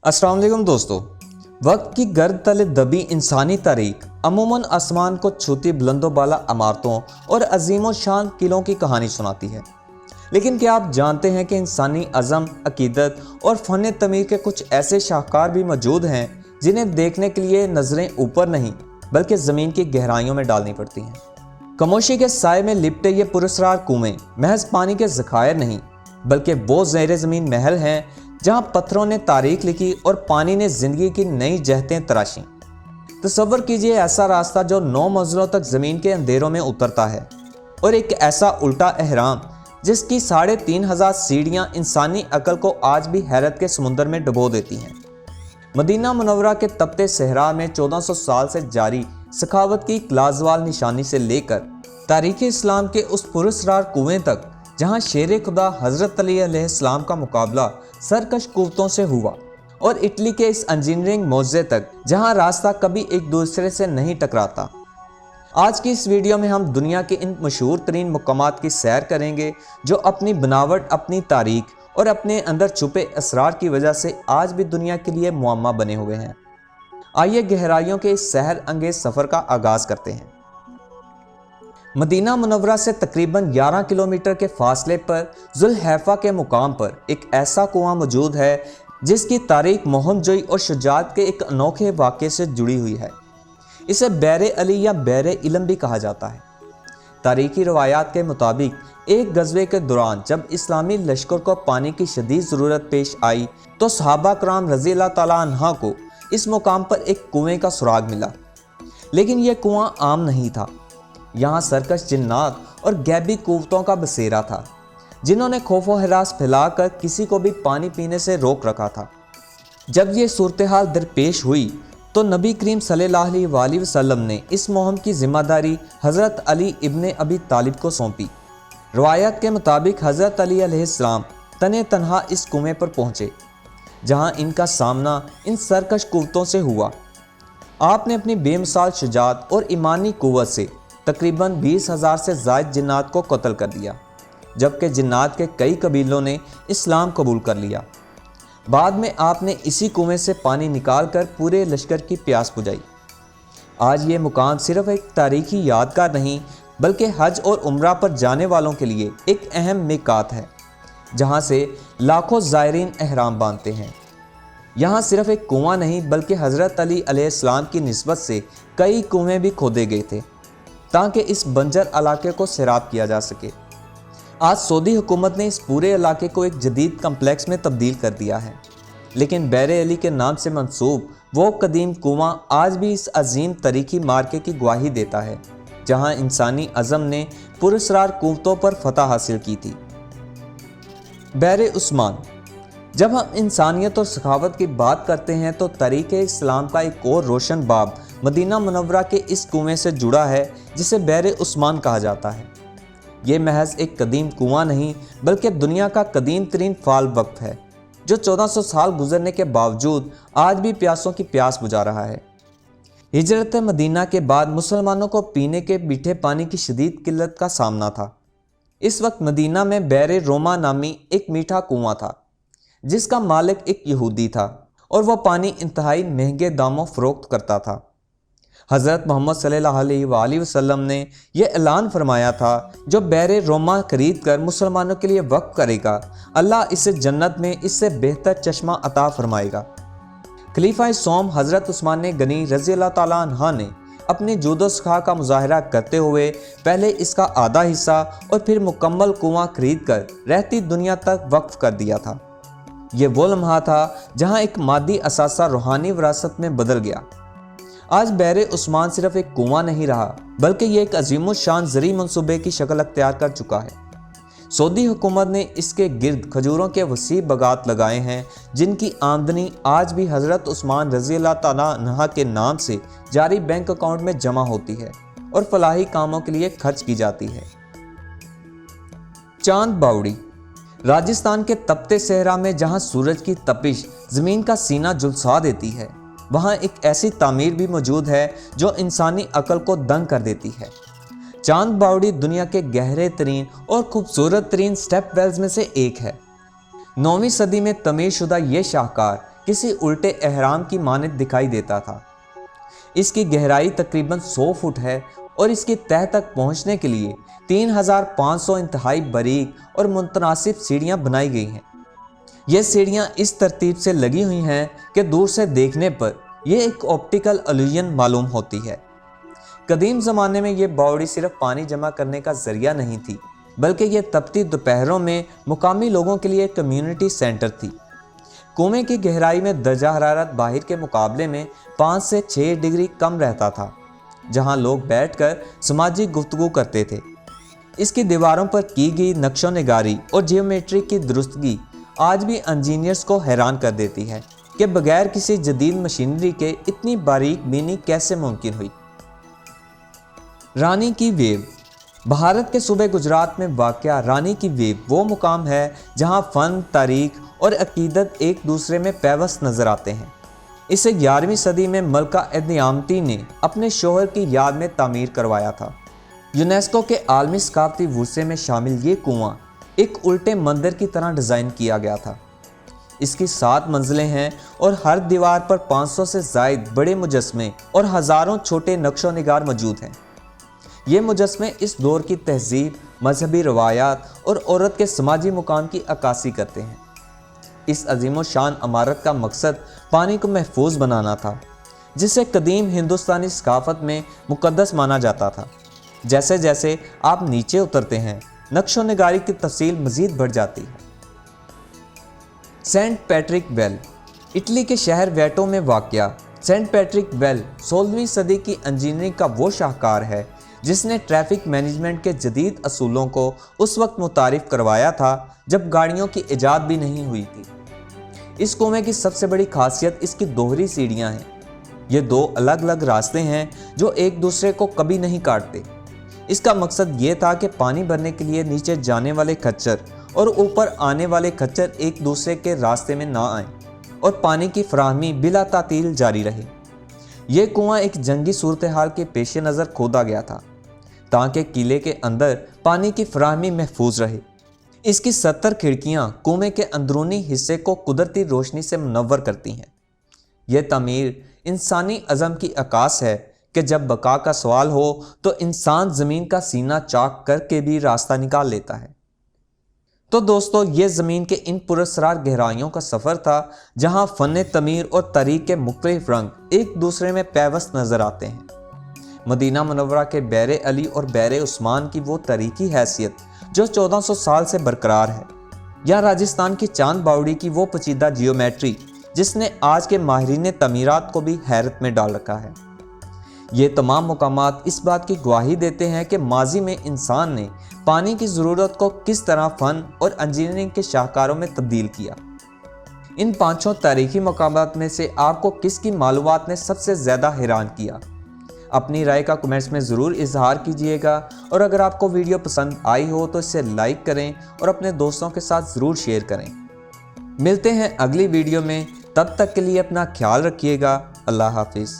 अस्सलाम वालेकुम दोस्तों। वक्त की गर्द तले दबी इंसानी तारीख अमूमन आसमान को छूती बुलंदो बाला इमारतों और अजीमो शान किलों की कहानी सुनाती है, लेकिन क्या आप जानते हैं कि इंसानी अज़म, अकीदत और फ़न तमीर के कुछ ऐसे शाहकार भी मौजूद हैं जिन्हें देखने के लिए नज़रें ऊपर नहीं बल्कि ज़मीन की गहराइयों में डालनी पड़ती हैं। खामोशी के साए में लिपटे ये पुरस्कार कुएं महज पानी के ज़खायर नहीं बल्कि वो ज़ेरे ज़मीन महल हैं जहां पत्थरों ने तारीख लिखी और पानी ने ज़िंदगी की नई जहतें तराशी। तसव्वुर कीजिए ऐसा रास्ता जो 9 मंजिलों तक ज़मीन के अंधेरों में उतरता है, और एक ऐसा उल्टा एहराम जिसकी 3500 सीढ़ियाँ इंसानी अकल को आज भी हैरत के समुंदर में डुबो देती हैं। मदीना मुनव्वरा के तपते सहरा में 1400 साल से जारी सखावत की लाजवाल निशानी से लेकर तारीख़ इस्लाम के उस पुरस्कार कुएं तक जहां शेर खुदा हज़रत अली अलैहिस्सलाम का मुकाबला सरकश कुव्वतों से हुआ, और इटली के इस इंजीनियरिंग मोज़े तक जहां रास्ता कभी एक दूसरे से नहीं टकराता। आज की इस वीडियो में हम दुनिया के इन मशहूर तरीन मकामात की सैर करेंगे जो अपनी बनावट, अपनी तारीख और अपने अंदर छुपे असरार की वजह से आज भी दुनिया के लिए मुअम्मा बने हुए हैं। आइए गहराइयों के इस सहर अंगेज सफ़र का आगाज़ करते हैं। मदीना मुनव्वरा से तकरीबन 11 किलोमीटर के फासले पर जुल्हैफा के मुकाम पर एक ऐसा कुआं मौजूद है जिसकी तारीख मोहनजोई और शुजाअत के एक अनोखे वाक़े से जुड़ी हुई है। इसे बैरे अली या बैरे इल्म भी कहा जाता है। तारीखी रवायात के मुताबिक एक गज़वे के दौरान जब इस्लामी लश्कर को पानी की शदीद ज़रूरत पेश आई तो सहाबा कराम रज़ी अल्लाह तआला अन्हा को इस मुकाम पर एक कुएं का सुराग मिला, लेकिन यह कुआं आम नहीं था। यहाँ सरकश जिन्नात और गैबी कुव्वतों का बसेरा था जिन्होंने खौफ व हरास फैलाकर किसी को भी पानी पीने से रोक रखा था। जब ये सूरत हाल दरपेश हुई तो नबी करीम सल्लल्लाहु अलैहि वसल्लम ने इस मुहिम की जिम्मेदारी हज़रत अली इब्ने अबी तालिब को सौंपी। रवायत के मुताबिक हज़रत अली अलैहिस्सलाम तने तनहा इस कुएं पर पहुँचे जहाँ इनका सामना इन सरकश कुव्वतों से हुआ। आपने अपनी बेमिसाल शुजाअत और ईमानी कुव्वत से तकरीबन 20,000 से ज़ायद जिन्नात को कत्ल कर दिया, जबकि जिन्नात के कई कबीलों ने इस्लाम कबूल कर लिया। बाद में आपने इसी कुएं से पानी निकाल कर पूरे लश्कर की प्यास बुझाई। आज ये मुकाम सिर्फ एक तारीखी यादगार नहीं बल्कि हज और उम्रा पर जाने वालों के लिए एक अहम मिकात है, जहाँ से लाखों ज़ायरीन एहराम बांधते हैं। यहाँ सिर्फ एक कुआं नहीं बल्कि हज़रत अली अलैहिस्सलाम की निस्बत से कई कुएं भी खोदे गए थे ताकि इस बंजर इलाके को सैराब किया जा सके। आज सऊदी हुकूमत ने इस पूरे इलाके को एक जदीद कम्प्लेक्स में तब्दील कर दिया है, लेकिन बैरे अली के नाम से मंसूब वो कदीम कुआं आज भी इस अजीम तारीखी मार्के की गवाही देता है जहां इंसानी अज़म ने पुरस्कार कुव्वतों पर फतह हासिल की थी। बैरे उस्मान। जब हम इंसानियत और सखावत की बात करते हैं तो तारीख़ इस्लाम का एक और रोशन बाब मदीना मुनव्वरा के इस कुएं से जुड़ा है जिसे बैरे उस्मान कहा जाता है। ये महज एक कदीम कुआं नहीं बल्कि दुनिया का कदीम तरीन फाल वक्त है जो 1400 साल गुजरने के बावजूद आज भी प्यासों की प्यास बुझा रहा है। हिजरत मदीना के बाद मुसलमानों को पीने के मीठे पानी की शदीद किल्लत का सामना था। इस वक्त मदीना में बैरे रोमा नामी एक मीठा कुआं था जिसका मालिक एक यहूदी था और वह पानी इंतहाई महंगे दामों फ़रोख्त करता था। हज़रत मोहम्मद सल्लल्लाहु अलैहि वसल्लम ने यह ऐलान फरमाया था, जो बैरे रोमा खरीद कर मुसलमानों के लिए वक्फ करेगा अल्लाह इसे जन्नत में इससे बेहतर चश्मा अता फरमाएगा। खलीफा सोम हज़रत उस्मान गनी रज़ी अल्लाह तआला अन्हा ने अपनी जूदो सखा का मुजाहरा करते हुए पहले इसका आधा हिस्सा और फिर मुकम्मल कुआं खरीद कर रहती दुनिया तक वक्फ कर दिया था। ये वो लम्हा था जहाँ एक मादी असासा रूहानी विरासत में बदल गया। आज बैरे उस्मान सिर्फ एक कुआं नहीं रहा बल्कि ये एक अजीम शान ज़री मंसूबे की शक्ल अख्तियार कर चुका है। सऊदी हुकूमत ने इसके गिर्द खजूरों के वसी बगात लगाए हैं जिनकी आमदनी आज भी हज़रत उस्मान रज़ी अल्लाह तआला अन्हा के नाम से जारी बैंक अकाउंट में जमा होती है और फलाही कामों के लिए खर्च की जाती है। चांद बावड़ी। राजस्थान के तपते सहरा में जहां सूरज की तपिश ज़मीन का सीना झुलसा देती है, वहां एक ऐसी तामीर भी मौजूद है जो इंसानी अकल को दंग कर देती है। चांद बावड़ी दुनिया के गहरे तरीन और खूबसूरत तरीन स्टेप वेल्स में से एक है। 9वीं सदी में तमीर शुदा ये शाहकार किसी उल्टे एहराम की मानद दिखाई देता था। इसकी गहराई तकरीबन 100 फुट है और इसकी तह तक पहुंचने के लिए 3500 इंतहाई बारीक और मुतनासिब सीढ़ियां बनाई गई हैं। ये सीढ़ियां इस तरतीब से लगी हुई हैं कि दूर से देखने पर यह एक ऑप्टिकल इल्यूजन मालूम होती है। कदीम ज़माने में ये बावड़ी सिर्फ पानी जमा करने का जरिया नहीं थी, बल्कि ये तपती दोपहरों में मुकामी लोगों के लिए कम्युनिटी सेंटर थी। कुएं की गहराई में दर्जा हरारत बाहर के मुकाबले में 5 से 6 डिग्री कम रहता था, जहां लोग बैठकर समाजी गुफ्तगू करते थे। इसकी दीवारों पर की गई नक्शो निगारी और जियोमेट्री की दुरुस्तगी आज भी इंजीनियर्स को हैरान कर देती है कि बगैर किसी जदीद मशीनरी के इतनी बारीक बीनी कैसे मुमकिन हुई। रानी की वेव। भारत के सूबे गुजरात में वाक़या रानी की वेव वो मुकाम है जहां फ़न, तारीख और अकीदत एक दूसरे में पैवस्त नज़र आते हैं। इसे 11वीं सदी में मलका एद-नियामती ने अपने शोहर की याद में तामीर करवाया था। यूनेस्को के आलमी सकाफती वरसे में शामिल ये कुआं एक उल्टे मंदिर की तरह डिज़ाइन किया गया था। इसकी 7 मंजिलें हैं और हर दीवार पर 500 से ज़ायद बड़े मुजस्मे और हज़ारों छोटे नक्शो निगार मौजूद हैं। ये मुजस्मे इस दौर की तहजीब, मजहबी रवायात और औरत के समाजी मुकाम की अक्कासी करते हैं। इस अजीम शान इमारत का मकसद पानी को महफूज बनाना था, जिसे कदीम हिंदुस्तानी सकाफत में मुकद्दस माना जाता था। जैसे जैसे आप नीचे उतरते हैं, नक्शो निगारी की तफसील मज़ीद बढ़ जाती है। Saint Patrick well. इटली के शहर वेटो में वाक़या सेंट पैट्रिक वेल 16वीं सदी की इंजीनियरिंग का वो शाहकार है जिसने ट्रैफिक मैनेजमेंट के जदीद असूलों को उस वक्त मुतारिफ करवाया था जब गाड़ियों की इजाद भी नहीं हुई थी। इस कुएं की सबसे बड़ी खासियत इसकी दोहरी सीढ़ियां हैं। ये 2 अलग अलग रास्ते हैं जो एक दूसरे को कभी नहीं काटते। इसका मकसद ये था कि पानी भरने के लिए नीचे जाने वाले खच्चर और ऊपर आने वाले खच्चर एक दूसरे के रास्ते में ना आएं और पानी की फराहमी बिला तातील जारी रहे। ये कुआं एक जंगी सूरत हाल के पेश नज़र खोदा गया था ताकि किले के अंदर पानी की फराहमी महफूज रहे। इसकी 70 खिड़कियां कुएं के अंदरूनी हिस्से को कुदरती रोशनी से मुनव्वर करती हैं। यह तमीर इंसानी अज़म की अक्कास है कि जब बका का सवाल हो तो इंसान ज़मीन का सीना चाक करके भी रास्ता निकाल लेता है। तो दोस्तों, ये ज़मीन के इन पुरस्कार गहराइयों का सफ़र था जहां फ़न तमीर और तारीख के मुख्तलिफ रंग एक दूसरे में पैवस्त नज़र आते हैं। मदीना मुनव्वरा के बैर अली और बैर उस्मान की वो तारीखी हैसियत जो 1400 साल से बरकरार है, या राजस्थान की चांद बावड़ी की वो पेचीदा जियोमेट्री जिसने आज के माहिरीन तमीरात को भी हैरत में डाल रखा है। ये तमाम मुकामात इस बात की गवाही देते हैं कि माजी में इंसान ने पानी की ज़रूरत को किस तरह फ़न और इंजीनियरिंग के शाहकारों में तब्दील किया। इन 5 तारीखी मुकामात में से आपको किसकी मालूमात ने सबसे ज़्यादा हैरान किया? अपनी राय का कमेंट्स में ज़रूर इजहार कीजिएगा, और अगर आपको वीडियो पसंद आई हो तो इसे लाइक करें और अपने दोस्तों के साथ ज़रूर शेयर करें। मिलते हैं अगली वीडियो में, तब तक के लिए अपना ख्याल रखिएगा। अल्लाह हाफिज़।